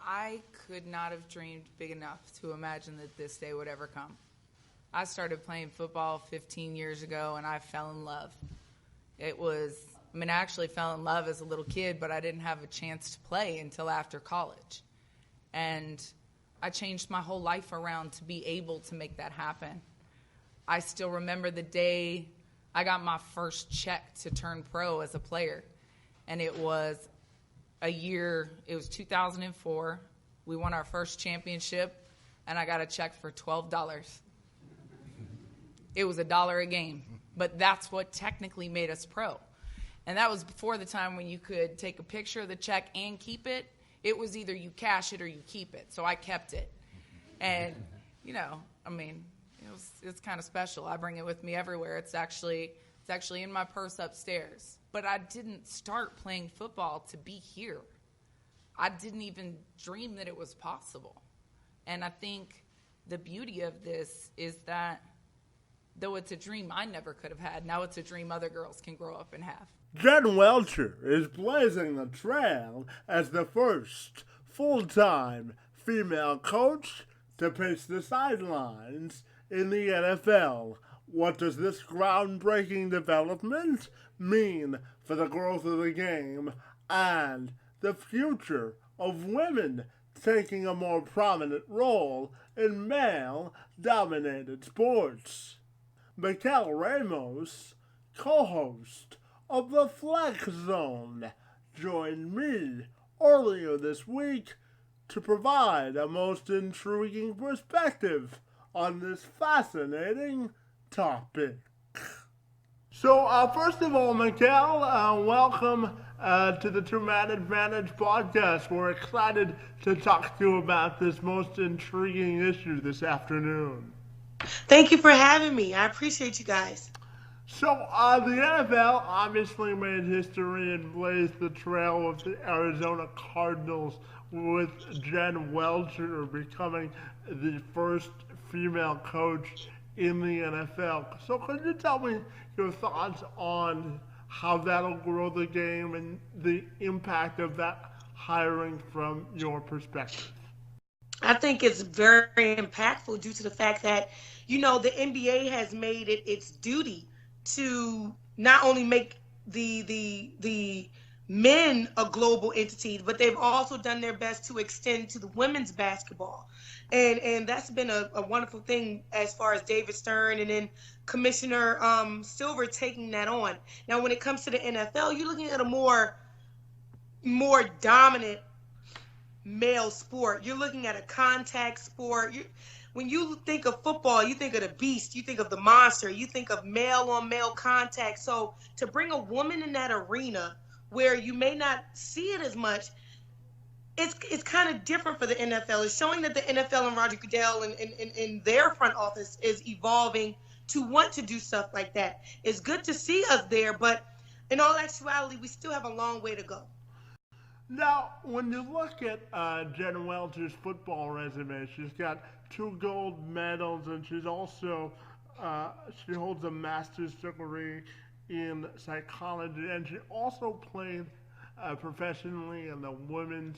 I could not have dreamed big enough to imagine that this day would ever come. I started playing football 15 years ago, and I fell in love. I actually fell in love as a little kid, but I didn't have a chance to play until after college. And I changed my whole life around to be able to make that happen. I still remember the day I got my first check to turn pro as a player. And it was 2004. We won our first championship, and I got a check for $12. It was $1 a game, but that's what technically made us pro. And that was before the time when you could take a picture of the check and keep it. It was either you cash it or you keep it. So I kept it. And, it's kind of special. I bring it with me everywhere. It's actually in my purse upstairs. But I didn't start playing football to be here. I didn't even dream that it was possible. And I think the beauty of this is that though it's a dream I never could have had, now it's a dream other girls can grow up and have. Jen Welter is blazing the trail as the first full-time female coach to pace the sidelines in the NFL. What does this groundbreaking development mean for the growth of the game and the future of women taking a more prominent role in male-dominated sports? Mikel Ramos, co-host of the Flex Zone, joined me earlier this week to provide a most intriguing perspective on this fascinating topic. So, first of all, Mikel, welcome to the Two Man Advantage podcast. We're excited to talk to you about this most intriguing issue this afternoon. Thank you for having me. I appreciate you guys. So, the NFL obviously made history and blazed the trail of the Arizona Cardinals with Jen Welter becoming the first female coach in the NFL. So could you tell me your thoughts on how that'll grow the game and the impact of that hiring from your perspective? I think it's very impactful due to the fact that, the NBA has made it its duty to not only make the men a global entity, but they've also done their best to extend to the women's basketball. And that's been a wonderful thing as far as David Stern and then Commissioner Silver taking that on. Now, when it comes to the NFL, you're looking at a more dominant male sport. You're looking at a contact sport. When you think of football, you think of the beast, you think of the monster, you think of male-on-male contact. So to bring a woman in that arena where you may not see it as much, it's kind of different for the NFL. It's showing that the NFL and Roger Goodell and their front office is evolving to want to do stuff like that. It's good to see us there, but in all actuality, we still have a long way to go. Now, when you look at Jen Welter's football resume, she's got 2 gold medals, and she's also she holds a master's degree in psychology, and she also played professionally in the Women's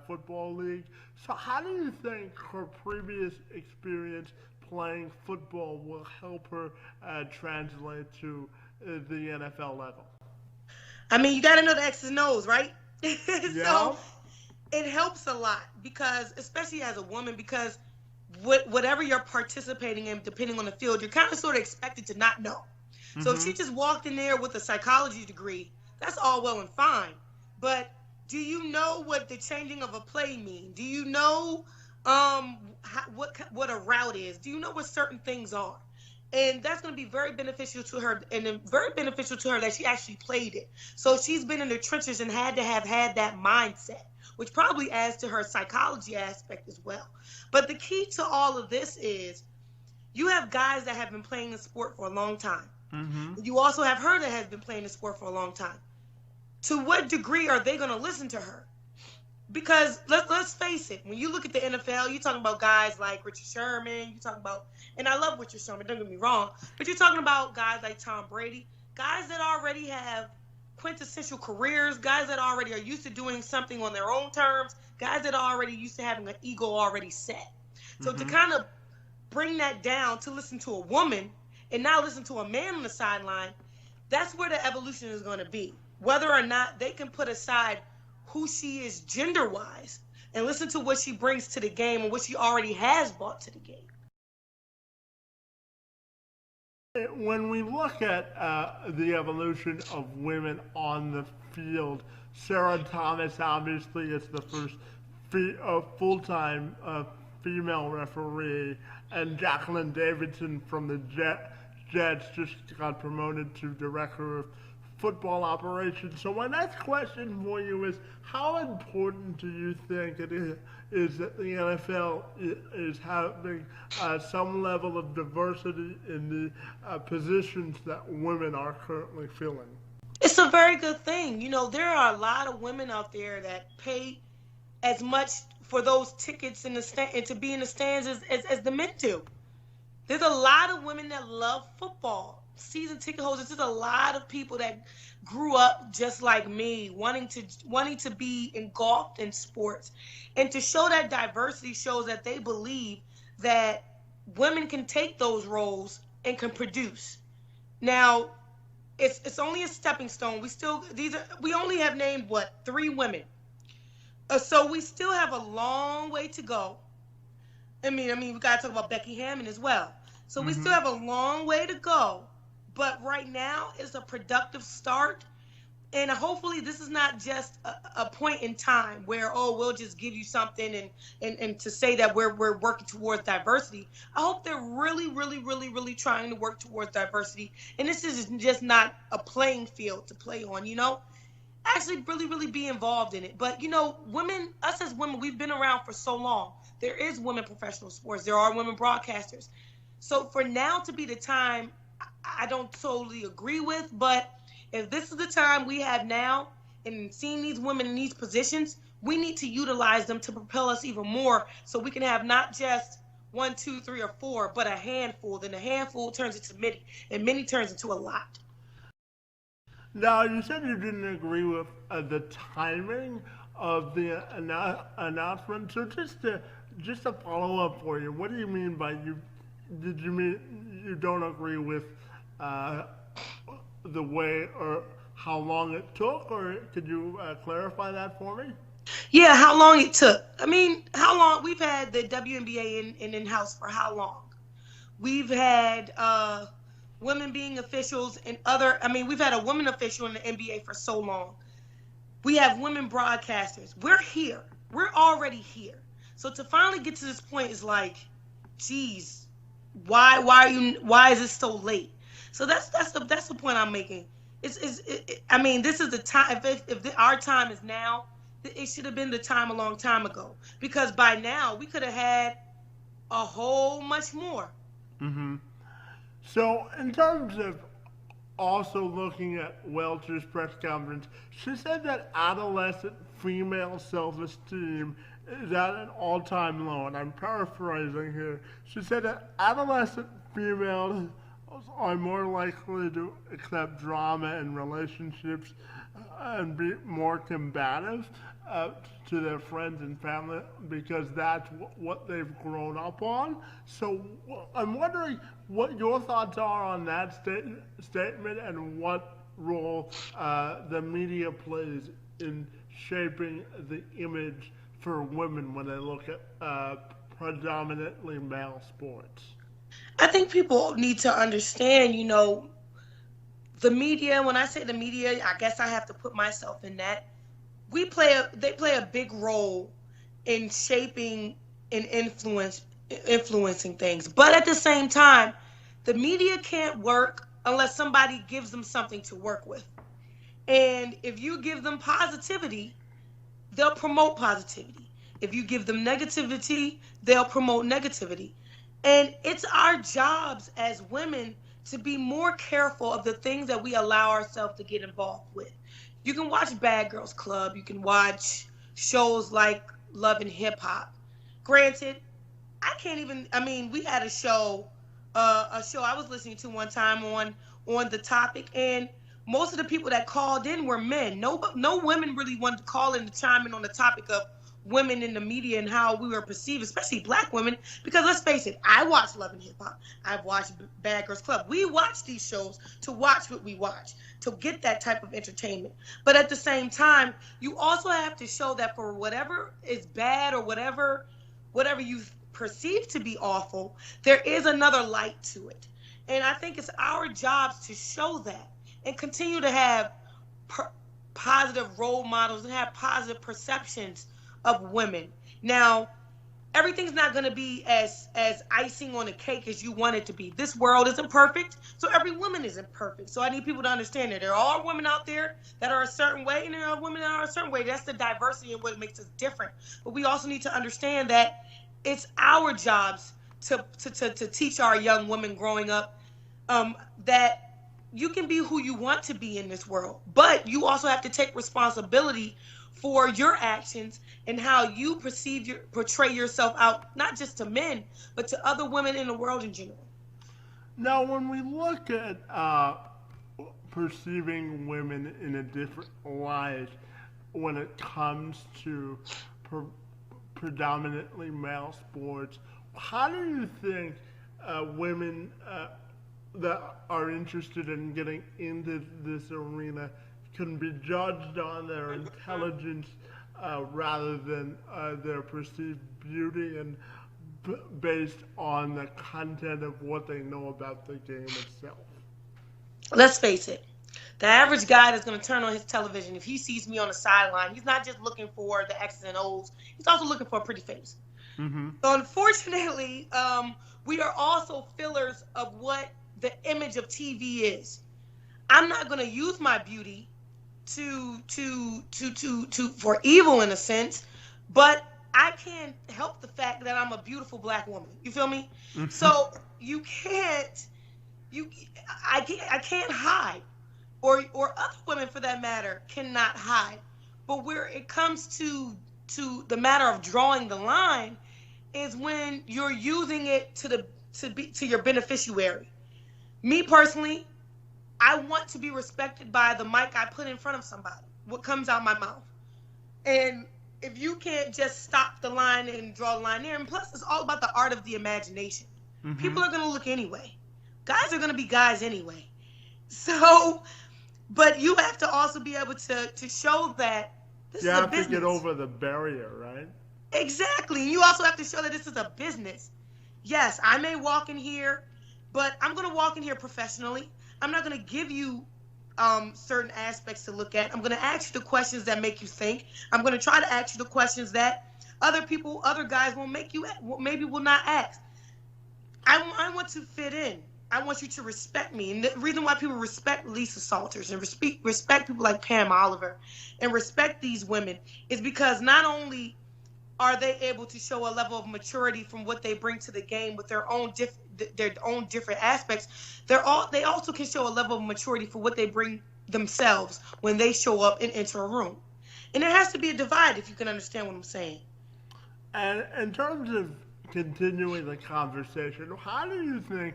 Football League. So how do you think her previous experience playing football will help her translate to the NFL level? I mean, you got to know the X's and O's, right? Yeah. So it helps a lot because, especially as a woman, because whatever you're participating in, depending on the field, you're kind of sort of expected to not know. Mm-hmm. So if she just walked in there with a psychology degree, that's all well and fine. But do you know what the changing of a play means? Do you know what a route is? Do you know what certain things are? And that's going to be very beneficial to her, and very beneficial to her that she actually played it. So she's been in the trenches and had to have had that mindset, which probably adds to her psychology aspect as well. But the key to all of this is you have guys that have been playing the sport for a long time. Mm-hmm. You also have her that has been playing the sport for a long time. To what degree are they going to listen to her? Because let's face it, when you look at the NFL, you're talking about guys like Richard Sherman, you're talking about, and I love Richard Sherman, don't get me wrong, but you're talking about guys like Tom Brady, guys that already have quintessential careers, guys that already are used to doing something on their own terms, guys that are already used to having an ego already set. So to kind of bring that down to listen to a woman and now listen to a man on the sideline, that's where the evolution is going to be. Whether or not they can put aside who she is gender-wise and listen to what she brings to the game and what she already has brought to the game. When we look at the evolution of women on the field, Sarah Thomas obviously is the first full-time female referee, and Jacqueline Davidson from the Jets just got promoted to director of football operations. So my next question for you is, how important do you think it is that the NFL is having some level of diversity in the positions that women are currently filling? It's a very good thing. You know, there are a lot of women out there that pay as much for those tickets in the stand and to be in the stands as the men do. There's a lot of women that love football. Season ticket holders. There's a lot of people that grew up just like me, wanting to be engulfed in sports, and to show that diversity shows that they believe that women can take those roles and can produce. Now, it's only a stepping stone. We only have named 3 women, so we still have a long way to go. I mean, we gotta talk about Becky Hammond as well. So we still have a long way to go. But right now is a productive start. And hopefully this is not just a point in time where, we'll just give you something and to say that we're working towards diversity. I hope they're really, really, really, really trying to work towards diversity. And this is just not a playing field to play on, Actually really, really be involved in it. But, us as women, we've been around for so long. There is women professional sports. There are women broadcasters. So for now to be the time, I don't totally agree with, but if this is the time we have now and seeing these women in these positions, we need to utilize them to propel us even more so we can have not just 1, 2, 3, or 4, but a handful. Then a handful turns into many, and many turns into a lot. Now, you said you didn't agree with the timing of the announcement. So just a follow up for you. What do you mean by you? Did you mean you don't agree with the way or how long it took, or could you clarify that for me? Yeah, how long it took. I mean, how long? We've had the WNBA in-house for how long? We've had women being officials and we've had a woman official in the NBA for so long. We have women broadcasters. We're here. We're already here. So to finally get to this point is like, geez, why is it so late? So that's the point I'm making. This is the time. If our time is now, it should have been the time a long time ago. Because by now we could have had a whole much more. Mm-hmm. So in terms of also looking at Welter's press conference, she said that adolescent female self-esteem is at an all-time low, and I'm paraphrasing here. She said that adolescent females are more likely to accept drama in relationships and be more combative to their friends and family because that's what they've grown up on. So I'm wondering what your thoughts are on that statement and what role the media plays in shaping the image for women when they look at predominantly male sports. I think people need to understand, the media. When I say the media, I guess I have to put myself in that. They play a big role in shaping and influencing things. But at the same time, the media can't work unless somebody gives them something to work with. And if you give them positivity, they'll promote positivity. If you give them negativity, they'll promote negativity. And it's our jobs as women to be more careful of the things that we allow ourselves to get involved with. You can watch Bad Girls Club. You can watch shows like Love and Hip Hop. Granted, we had a show I was listening to one time on the topic, and most of the people that called in were men. No women really wanted to call in to chime in on the topic of women in the media and how we were perceived, especially black women. Because let's face it, I watch Love and Hip Hop. I've watched Bad Girls Club. We watch these shows to watch what we watch, to get that type of entertainment. But at the same time, you also have to show that for whatever is bad or whatever you perceive to be awful, there is another light to it. And I think it's our jobs to show that and continue to have positive role models and have positive perceptions of women. Now, everything's not going to be as icing on a cake as you want it to be. This world isn't perfect, so every woman isn't perfect. So I need people to understand that there are women out there that are a certain way, and there are women that are a certain way. That's the diversity and what makes us different. But we also need to understand that it's our jobs to teach our young women growing up that you can be who you want to be in this world, but you also have to take responsibility for your actions and how you portray yourself out, not just to men, but to other women in the world in general. Now, when we look at perceiving women in a different light when it comes to predominantly male sports, how do you think women that are interested in getting into this arena can be judged on their intelligence rather than their perceived beauty and based on the content of what they know about the game itself? Let's face it. The average guy that's going to turn on his television, if he sees me on the sideline, he's not just looking for the X's and O's. He's also looking for a pretty face. Mm-hmm. So unfortunately, we are also fillers of what the image of TV is. I'm not going to use my beauty for evil in a sense, but I can't help the fact that I'm a beautiful black woman. You feel me? Mm-hmm. So I can't hide, or other women for that matter cannot hide. But where it comes to the matter of drawing the line is when you're using it to your beneficiary. Me personally, I want to be respected by the mic I put in front of somebody, what comes out my mouth. And if you can't just stop the line and draw the line there, and plus it's all about the art of the imagination. Mm-hmm. People are going to look anyway. Guys are going to be guys anyway. So, but you have to also be able to show that this is a business. You have to get over the barrier, right? Exactly. And you also have to show that this is a business. Yes, I may walk in here, but I'm going to walk in here professionally. I'm not going to give you certain aspects to look at. I'm going to ask you the questions that make you think. I'm going to try to ask you the questions that other guys maybe will not ask. I want to fit in. I want you to respect me. And the reason why people respect Lisa Salters and respect people like Pam Oliver and respect these women is because not only are they able to show a level of maturity from what they bring to the game with their own different aspects, they also can show a level of maturity for what they bring themselves when they show up and enter a room. And there has to be a divide, if you can understand what I'm saying. And in terms of continuing the conversation, how do you think,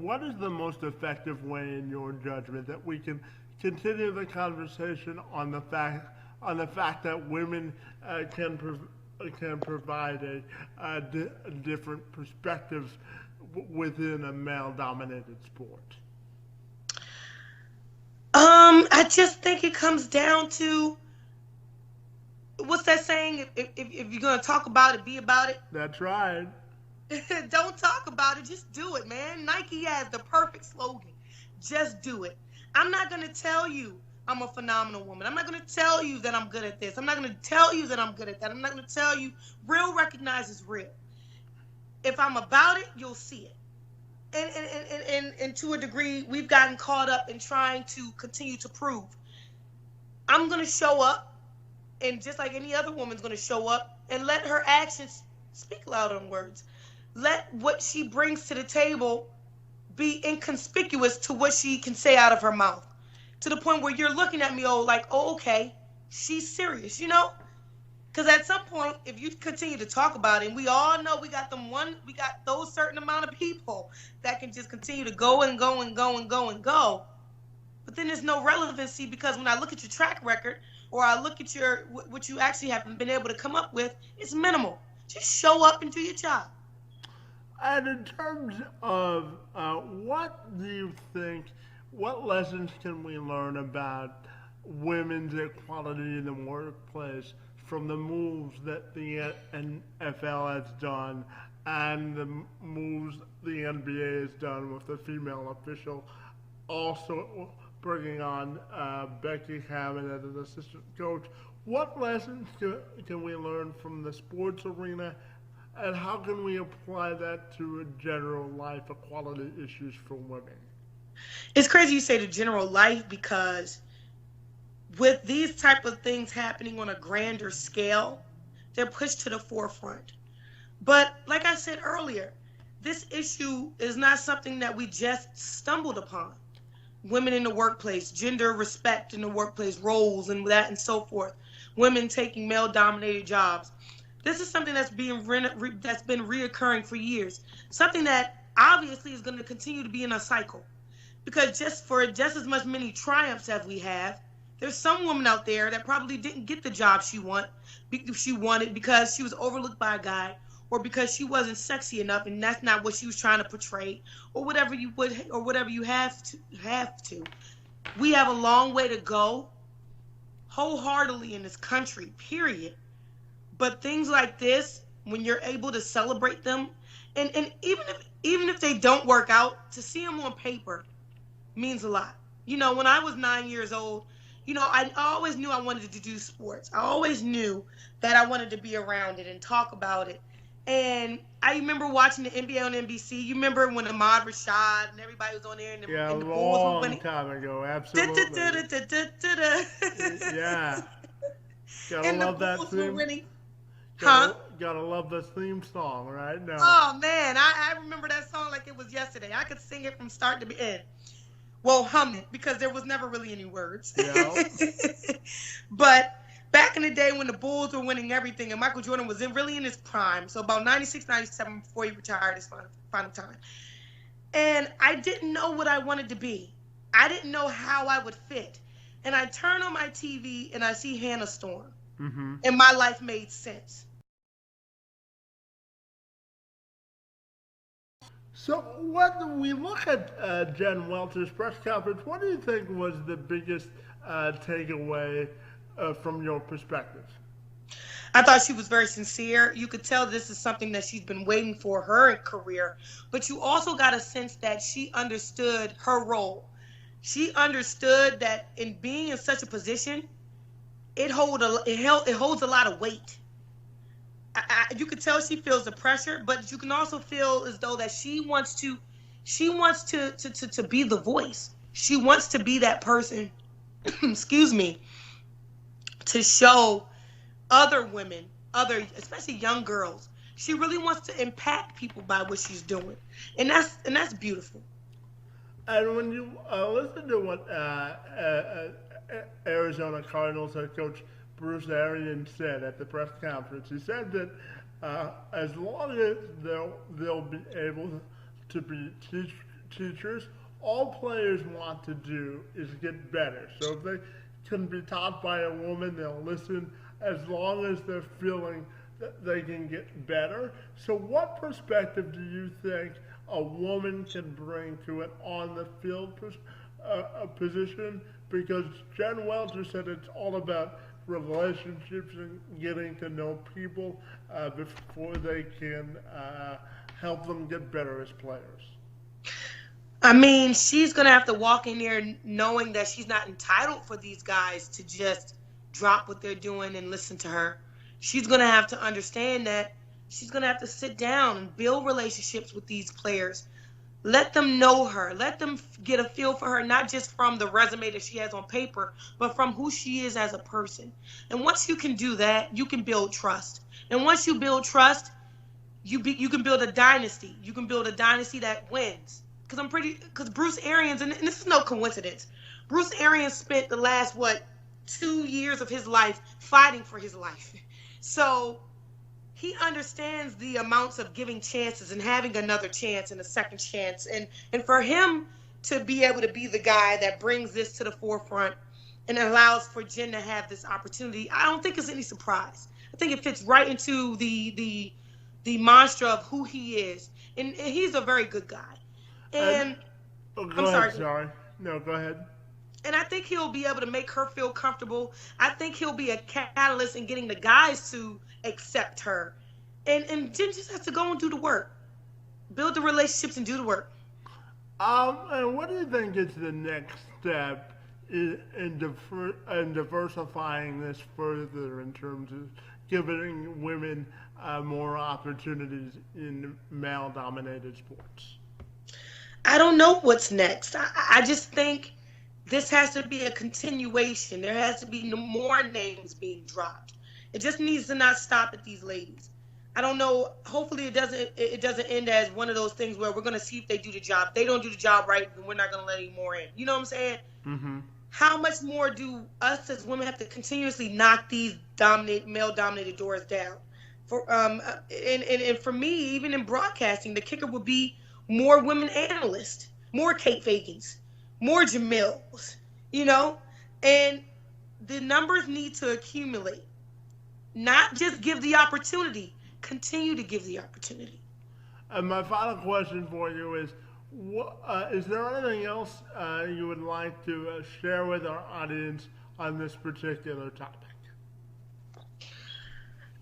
what is the most effective way in your judgment that we can continue the conversation on the fact that women can provide a different perspectives within a male-dominated sport? I just think it comes down to, what's that saying? If you're gonna talk about it, be about it. That's right. Don't talk about it, just do it, man. Nike has the perfect slogan. Just do it. I'm not gonna tell you I'm a phenomenal woman. I'm not going to tell you that I'm good at this. I'm not going to tell you that I'm good at that. I'm not going to tell you. Real recognizes real. If I'm about it, you'll see it. And to a degree, we've gotten caught up in trying to continue to prove. I'm going to show up, and just like any other woman's going to show up, and let her actions speak louder than words. Let what she brings to the table be inconspicuous to what she can say out of her mouth. To the point where you're looking at me, okay, she's serious, you know? Because at some point, if you continue to talk about it, and we all know we got those certain amount of people that can just continue to go and go and go and go and go, But then there's no relevancy because when I look at your track record or I look at your what you actually have been able to come up with, it's minimal. Just show up and do your job. And in terms of what do you think, what lessons can we learn about women's equality in the workplace from the moves that the NFL has done and the moves the NBA has done with the female official, also bringing on Becky Hammond as an assistant coach? What lessons can we learn from the sports arena, and how can we apply that to general life equality issues for women? It's crazy you say the general life because with these type of things happening on a grander scale, they're pushed to the forefront. But like I said earlier, this issue is not something that we just stumbled upon. Women in the workplace, gender respect in the workplace, roles and that and so forth. Women taking male-dominated jobs. This is something that's been reoccurring for years. Something that obviously is going to continue to be in a cycle. Because just as much many triumphs as we have, there's some woman out there that probably didn't get the job she wanted because she was overlooked by a guy, or because she wasn't sexy enough and that's not what she was trying to portray, or whatever you have to. We have a long way to go, wholeheartedly in this country, period. But things like this, when you're able to celebrate them, and even if they don't work out, to see them on paper means a lot. You know, when I was 9 years old, you know, I always knew I wanted to do sports. I always knew that I wanted to be around it and talk about it. And I remember watching the NBA on NBC. You remember when Ahmad Rashad and everybody was on there and the Bulls were winning? Time ago, absolutely. Yeah. Gotta love that theme. Gotta love this theme song right now. Oh, man. I remember that song like it was yesterday. I could sing it from start to end. Well, hum it, because there was never really any words. Yeah. But back in the day when the Bulls were winning everything and Michael Jordan was really in his prime, so about 96, 97 before he retired his final time. And I didn't know what I wanted to be. I didn't know how I would fit. And I turn on my TV and I see Hannah Storm. Mm-hmm. And my life made sense. So when we look at Jen Welter's press conference, what do you think was the biggest takeaway from your perspective? I thought she was very sincere. You could tell this is something that she's been waiting for her career, but you also got a sense that she understood her role. She understood that in being in such a position, it holds a lot of weight. You could tell she feels the pressure, but you can also feel as though that she wants to be the voice. She wants to be that person, excuse me, to show other women, especially young girls. She really wants to impact people by what she's doing, and that's beautiful. And when you listen to what Arizona Cardinals head coach Bruce Arians said at the press conference, he said that as long as they'll be able to be teachers, all players want to do is get better. So if they can be taught by a woman, they'll listen as long as they're feeling that they can get better. So what perspective do you think a woman can bring to an on-the-field position? Because Jen Welter said it's all about relationships and getting to know people before they can help them get better as players. I mean, she's going to have to walk in there knowing that she's not entitled for these guys to just drop what they're doing and listen to her. She's going to have to understand that she's going to have to sit down and build relationships with these players. Let them know her. Let them get a feel for her, not just from the resume that she has on paper, but from who she is as a person. And once you can do that, you can build trust. And once you build trust, you can build a dynasty. You can build a dynasty that wins. Because Bruce Arians, and this is no coincidence, Bruce Arians spent the last, 2 years of his life fighting for his life. So he understands the amounts of giving chances and having another chance and a second chance. And for him to be able to be the guy that brings this to the forefront and allows for Jen to have this opportunity. I don't think it's any surprise. I think it fits right into the mantra of who he is, and he's a very good guy. And go ahead, sorry. No, go ahead. And I think he'll be able to make her feel comfortable. I think he'll be a catalyst in getting the guys to accept her. And Jen just has to go and do the work. Build the relationships and do the work. And what do you think is the next step in diversifying this further in terms of giving women more opportunities in male-dominated sports? I don't know what's next. I just think this has to be a continuation. There has to be more names being dropped. It just needs to not stop at these ladies. I don't know. Hopefully it doesn't end as one of those things where we're going to see if they do the job. If they don't do the job right, then we're not going to let any more in. You know what I'm saying? Mm-hmm. How much more do us as women have to continuously knock these male-dominated doors down? And for me, even in broadcasting, the kicker would be more women analysts, more Kate Fagans, more Jamils, and the numbers need to accumulate. Not just give the opportunity, continue to give the opportunity. And my final question for you is, is there anything else you would like to share with our audience on this particular topic?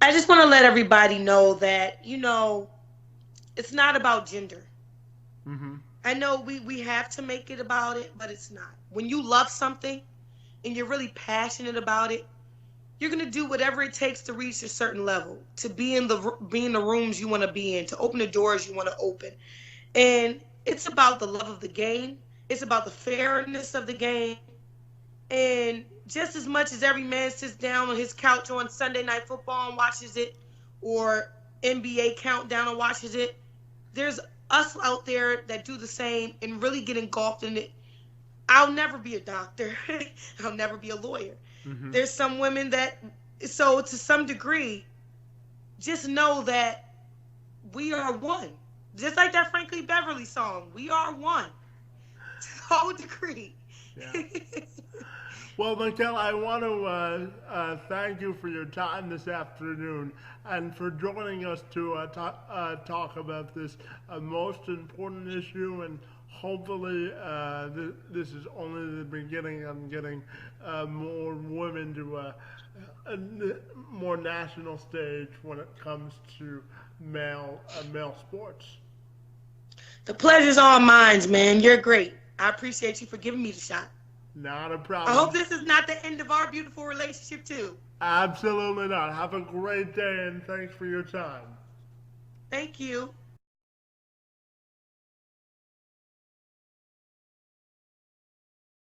I just want to let everybody know that, it's not about gender. Mm-hmm. I know we have to make it about it, but it's not. When you love something and you're really passionate about it, you're going to do whatever it takes to reach a certain level, to be in the rooms you want to be in, to open the doors you want to open. And it's about the love of the game. It's about the fairness of the game. And just as much as every man sits down on his couch on Sunday Night Football and watches it, or NBA Countdown and watches it, there's us out there that do the same and really get engulfed in it. I'll never be a doctor. I'll never be a lawyer. Mm-hmm. There's some women so to some degree, just know that we are one. Just like that Frankie Beverly song, we are one. To a whole degree. Yeah. Well, Mikel, I want to thank you for your time this afternoon and for joining us to talk about this most important issue. And hopefully this is only the beginning of getting more women to a more national stage when it comes to male sports. The pleasure's all mine, man. You're great. I appreciate you for giving me the shot. Not a problem. I hope this is not the end of our beautiful relationship, too. Absolutely not. Have a great day, and thanks for your time. Thank you.